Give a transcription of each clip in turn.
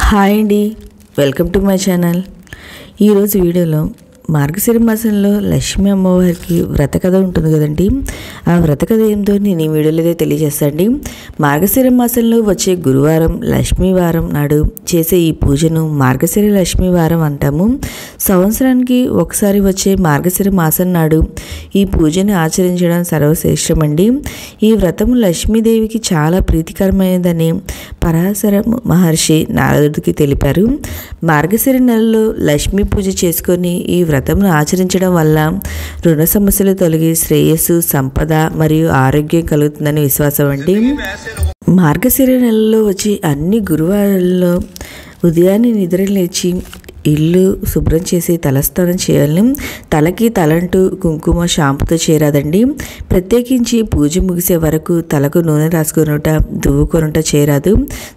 Hi అండి, welcome to my channel. ఈరోజు వీడియోలో మార్గశిర మాసంలో లక్ష్మీ అమ్మవారికి వ్రత కథ ఉంటుంది కదండి. ఆ వ్రత కథ ఏంటో నేను ఈ వీడియోలో అయితే తెలియజేస్తాండి. మార్గశిర మాసంలో వచ్చే గురువారం లక్ష్మీవారం నాడు చేసే ఈ పూజను మార్గశిర లక్ష్మీవారం అంటాము. సంవత్సరానికి ఒకసారి వచ్చే మార్గశిర మాసం నాడు ఈ పూజను ఆచరించడం సర్వశ్రేష్టమండి. ఈ వ్రతము లక్ష్మీదేవికి చాలా ప్రీతికరమైనదని పరాశర మహర్షి నారదుడికి తెలిపారు. మార్గశిర నెలలో లక్ష్మీ పూజ చేసుకొని ఈ వ్రతమును ఆచరించడం వల్ల రుణ సమస్యలు తొలగి శ్రేయస్సు, సంపద మరియు ఆరోగ్యం కలుగుతుందని విశ్వాసం అండి. మార్గశిర నెలలో వచ్చి అన్ని గురువారాల్లో ఉదయాన్నే నిద్ర లేచి ఇల్లు శుభ్రం చేసి తలస్నానం చేయాలి. తలకి తలంటూ కుంకుమ షాంపుతో చేరాదండి. ప్రత్యేకించి పూజ ముగిసే వరకు తలకు నూనె రాసుకొనుట, దువ్వుకొనుట చేరాదు.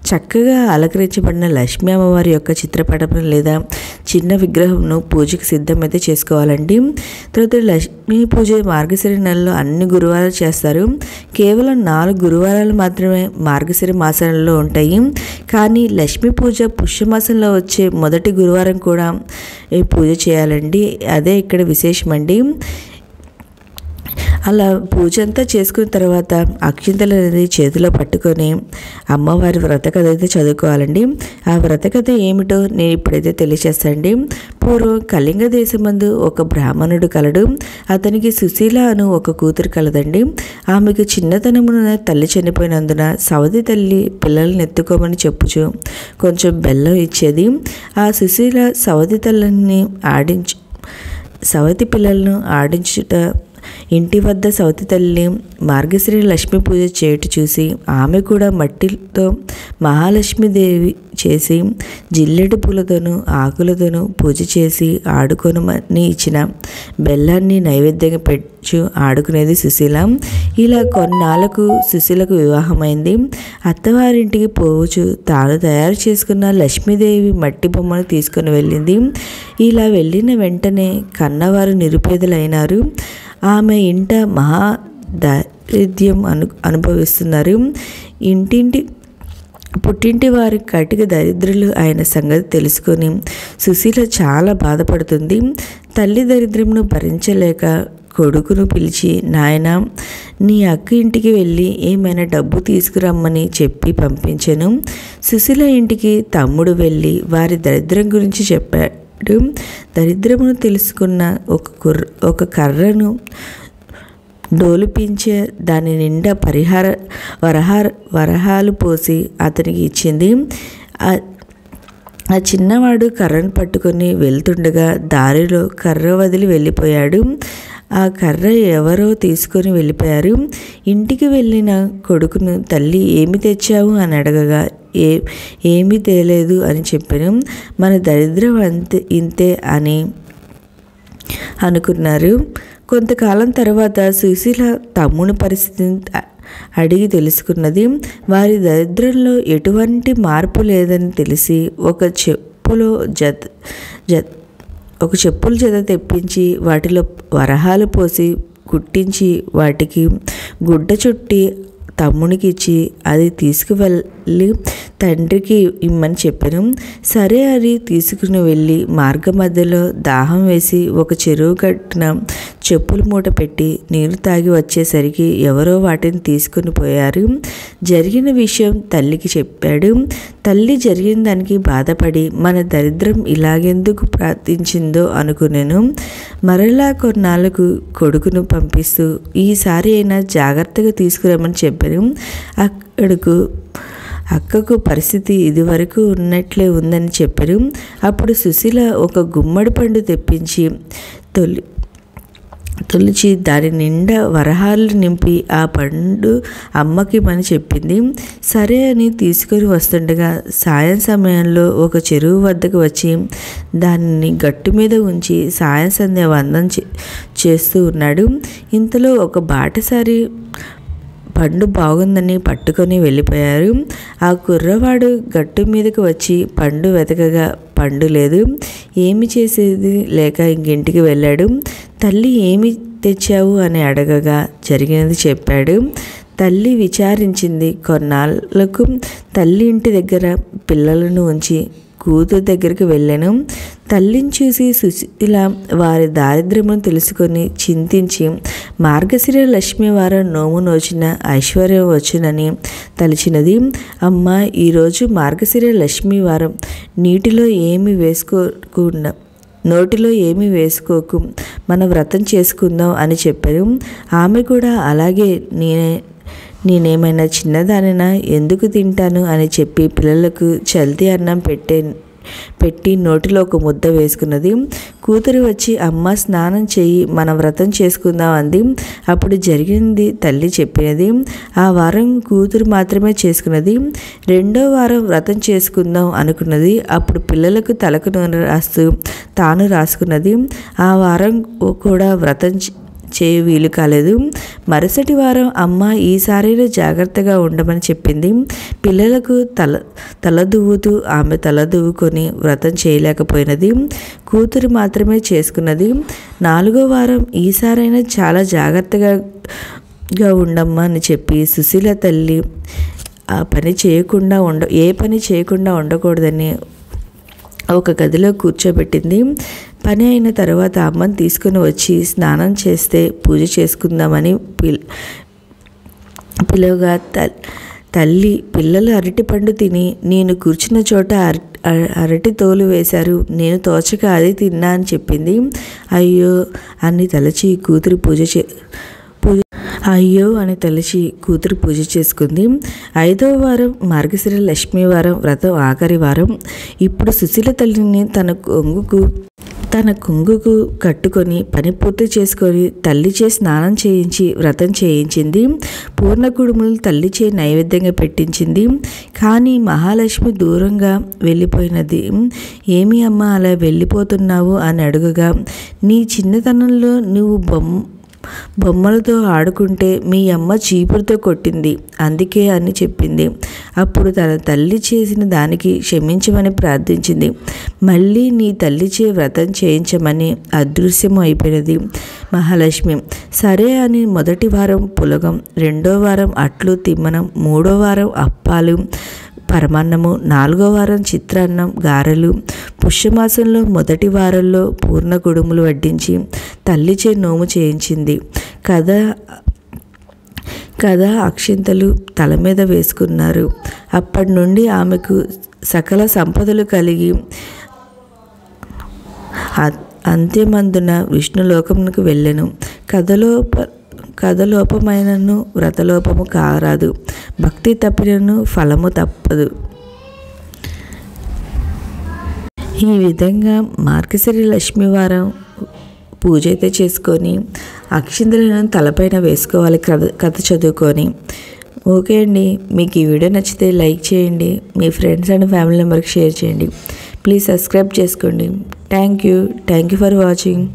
చక్కగా అలంకరించబడిన లక్ష్మీ అమ్మవారి యొక్క చిత్రపటం లేదా చిన్న విగ్రహంను పూజకు సిద్ధమైతే చేసుకోవాలండి. తర్వాత లక్ష్మీ పూజ మార్గశిర నెలలో అన్ని గురువారాలు చేస్తారు. కేవలం 4 గురువారాలు మాత్రమే మార్గశిర మాసంలో ఉంటాయి. కానీ లక్ష్మీ పూజ పుష్యమాసంలో వచ్చే మొదటి గురువారం కూడా ఈ పూజ చేయాలండి. అదే ఇక్కడ విశేషమండి. అలా పూజ అంతా చేసుకున్న తర్వాత అక్షింతలు అనేది చేతిలో పట్టుకొని అమ్మవారి వ్రత కథ అయితే చదువుకోవాలండి. ఆ వ్రత కథ ఏమిటో నేను ఇప్పుడైతే తెలియచేస్తానండి. పూర్వం కళింగ దేశమందు ఒక బ్రాహ్మణుడు కలడు. అతనికి సుశీల అను ఒక కూతురు కలదండి. ఆమెకు చిన్నతనమున తల్లి చనిపోయినందున సవతి తల్లి పిల్లల్ని ఎత్తుకోమని చెప్పుచు కొంచెం బెల్లం ఇచ్చేది. ఆ సుశీల సవతి పిల్లలను ఆడించుట ఇంటి వద్ద సవతి తల్లి మార్గశిర లక్ష్మీ పూజ చేయట చూసి ఆమె కూడా మట్టితో మహాలక్ష్మీదేవి చేసి జిల్లెడు పూలతోనూ ఆకులతోనూ పూజ చేసి ఆడుకొనమని ఇచ్చిన బెల్లాన్ని నైవేద్యంగా పెట్టు ఆడుకునేది సుశీల. ఇలా కొన్నాళ్లకు సుశీలకు వివాహమైంది. అత్తవారింటికి పోవచ్చు తాను తయారు చేసుకున్న లక్ష్మీదేవి మట్టి బొమ్మను తీసుకొని వెళ్ళింది. ఇలా వెళ్ళిన వెంటనే కన్నవారు నిరుపేదలైనారు. ఆమె ఇంట మహా దారిద్ర్యం అనుభవిస్తున్నారు. పుట్టింటి వారి కటిక దరిద్రులు అయిన సంగతి తెలుసుకొని సుశీల చాలా బాధపడుతుంది. తల్లి దరిద్రంను భరించలేక కొడుకును పిలిచి, నాయనా, నీ అక్క ఇంటికి వెళ్ళి ఏమైనా డబ్బు తీసుకురమ్మని చెప్పి పంపించాను. సుశీల ఇంటికి తమ్ముడు వెళ్ళి వారి దరిద్రం గురించి చెప్పాడు. దరిద్రమును తెలుసుకున్న ఒక కర్రను డోలుపించే దాని నిండా వరహాలు పోసి అతనికి ఇచ్చింది. ఆ చిన్నవాడు కర్రను పట్టుకొని వెళ్తుండగా దారిలో కర్ర వదిలి వెళ్ళిపోయాడు. ఆ కర్ర ఎవరో తీసుకొని వెళ్ళిపోయారు. ఇంటికి వెళ్ళిన కొడుకును తల్లి ఏమి తెచ్చావు అని అడగగా ఏమీ తేలేదు అని చెప్పాను. మన దరిద్రం ఇంతే అని అనుకున్నారు. కొంతకాలం తర్వాత సుశీల తమ్ముని పరిస్థితిని అడిగి తెలుసుకున్నది. వారి దరిద్రంలో ఎటువంటి మార్పు లేదని తెలిసి ఒక చెప్పుల జత తెప్పించి వాటిలో వరహాలు పోసి కుట్టించి వాటికి గుడ్డ చుట్టి తమ్మునికి ఇచ్చి అది తీసుకువెళ్ళి తండ్రికి ఇమ్మని చెప్పాను. సరే అని తీసుకుని వెళ్ళి మార్గ మధ్యలో దాహం వేసి ఒక చెరువు కట్టిన చెప్పుల మూట పెట్టి నీరు తాగి వచ్చేసరికి ఎవరో వాటిని తీసుకుని పోయారు. జరిగిన విషయం తల్లికి చెప్పాడు. తల్లి జరిగిన దానికి బాధపడి మన దరిద్రం ఇలాగెందుకు ప్రార్థించిందో అనుకునేను. మరలా కొన్నాళ్ళకు కొడుకును పంపిస్తూ ఈసారి అయినా జాగ్రత్తగా తీసుకురమ్మని చెప్పాను. అక్కకు పరిస్థితి ఇదివరకు ఉన్నట్లే ఉందని చెప్పారు. అప్పుడు సుశీల ఒక గుమ్మడి పండు తెప్పించి తొలిచి దాని నిండా వరహాలు నింపి ఆ పండు అమ్మకిమని చెప్పింది. సరే అని తీసుకొని వస్తుండగా సాయం సమయంలో ఒక చెరువు వద్దకు వచ్చి దానిని గట్టు మీద ఉంచి సాయం సంధ్య వందం చేస్తూ ఉన్నాడు. ఇంతలో ఒక బాటసారి పండు బాగుందని పట్టుకొని వెళ్ళిపోయారు. ఆ కుర్రవాడు గట్టు మీదకి వచ్చి పండు వెతకగా పండు లేదు. ఏమి చేసేది లేక ఇంటికి వెళ్ళాడు. తల్లి ఏమి తెచ్చావు అని అడగగా జరిగినది చెప్పాడు. తల్లి విచారించింది. కొన్నాళ్లకు తల్లి ఇంటి దగ్గర పిల్లలను ఉంచి కూతురు దగ్గరికి వెళ్ళాను. తల్లిని చూసి సుశీల వారి దారిద్ర్యమును తెలుసుకొని చింతించి మార్గశిర లక్ష్మి వారం నోము నోచిన ఐశ్వర్యం వచ్చునని తలిచినది. అమ్మ, ఈరోజు మార్గశిర లక్ష్మి వారం, నోటిలో ఏమీ వేసుకోకు, మన వ్రతం చేసుకుందాం అని చెప్పారు. ఆమె కూడా అలాగే నేనేమైనా చిన్నదానినా, ఎందుకు తింటాను అని చెప్పి పిల్లలకు చల్తీ అన్నం పెట్టి నోటిలో ఒక ముద్ద వేసుకున్నది. కూతురు వచ్చి అమ్మ స్నానం చెయ్యి, మనం వ్రతం చేసుకుందాం అంది. అప్పుడు జరిగింది తల్లి చెప్పినది. ఆ వారం కూతురు మాత్రమే చేసుకున్నది. రెండో వారం వ్రతం చేసుకుందాం అనుకున్నది. అప్పుడు పిల్లలకు తలకు నూనె రాస్తూ తాను రాసుకున్నది. ఆ వారం కూడా వ్రతం చేయ వీలు కాలేదు. మరుసటి వారం అమ్మ ఈసారి జాగ్రత్తగా ఉండమని చెప్పింది. పిల్లలకు తల దువ్వుతూ ఆమె తల దువ్వుకొని వ్రతం చేయలేకపోయినది. కూతురు మాత్రమే చేసుకున్నది. 4వ వారం ఈసారైనా చాలా జాగ్రత్తగా ఉండమ్మా అని చెప్పి సుశీల తల్లి ఏ పని చేయకుండా ఉండకూడదని ఒక గదిలో కూర్చోబెట్టింది. పని అయిన తర్వాత అమ్మని తీసుకుని వచ్చి స్నానం చేస్తే పూజ చేసుకుందామని పిలువగా తల్లి పిల్లలు అరటిపండు తిని నేను కూర్చున్న చోట అరటి తోలు వేశారు, నేను తోచక అది తిన్నా అని చెప్పింది. అయ్యో అని తలచి కూతురు పూజ చేసుకుంది. 5వ వారం మార్గశిర లక్ష్మీ వారం, వ్రతం ఆఖరి వారం. ఇప్పుడు సుశీల తల్లిని తన కొంగుకు కట్టుకొని పని పూర్తి చేసుకొని తల్లిచే స్నానం చేయించి వ్రతం చేయించింది. పూర్ణ కుడుములు తల్లిచే నైవేద్యంగా పెట్టించింది. కానీ మహాలక్ష్మి దూరంగా వెళ్ళిపోయినది. ఏమి అమ్మ అలా వెళ్ళిపోతున్నావు అని అడుగగా, నీ చిన్నతనంలో నువ్వు బొమ్మలతో ఆడుకుంటే మీ అమ్మ చీపురుతో కొట్టింది, అందుకే అని చెప్పింది. అప్పుడు తన తల్లి చేసిన దానికి క్షమించమని ప్రార్థించింది. మళ్ళీ నీ తల్లిచే వ్రతం చేయించమని అదృశ్యం అయిపోయినది మహాలక్ష్మి. సరే అని మొదటి వారం పులగం, 2వ వారం అట్లు తిమ్మనం, 3వ వారం అప్పాలు పరమాన్నము, 4వ వారం చిత్రాన్నం గారెలు, పుష్యమాసంలో మొదటి వారంలో పూర్ణ కుడుములు వడ్డించి తల్లిచే నోము చేయించింది. కదా అక్షింతలు తల మీద వేసుకున్నారు. అప్పటి నుండి ఆమెకు సకల సంపదలు కలిగి అంత్యమందున విష్ణులోకమునకు వెళ్ళెను. కథలోపమైనను వ్రతలోపము కారాదు, భక్తి తప్పినను ఫలము తప్పదు. ఈ విధంగా మార్గశిర లక్ష్మీ వారం పూజ అయితే చేసుకొని అక్షింతలను తలపైన వేసుకోవాలి కథ చదువుకొని. ఓకే అండి, మీకు ఈ వీడియో నచ్చితే లైక్ చేయండి, మీ ఫ్రెండ్స్ అండ్ ఫ్యామిలీ మెంబర్కి షేర్ చేయండి. ప్లీజ్ సబ్స్క్రైబ్ చేసుకోండి. Thank you for watching.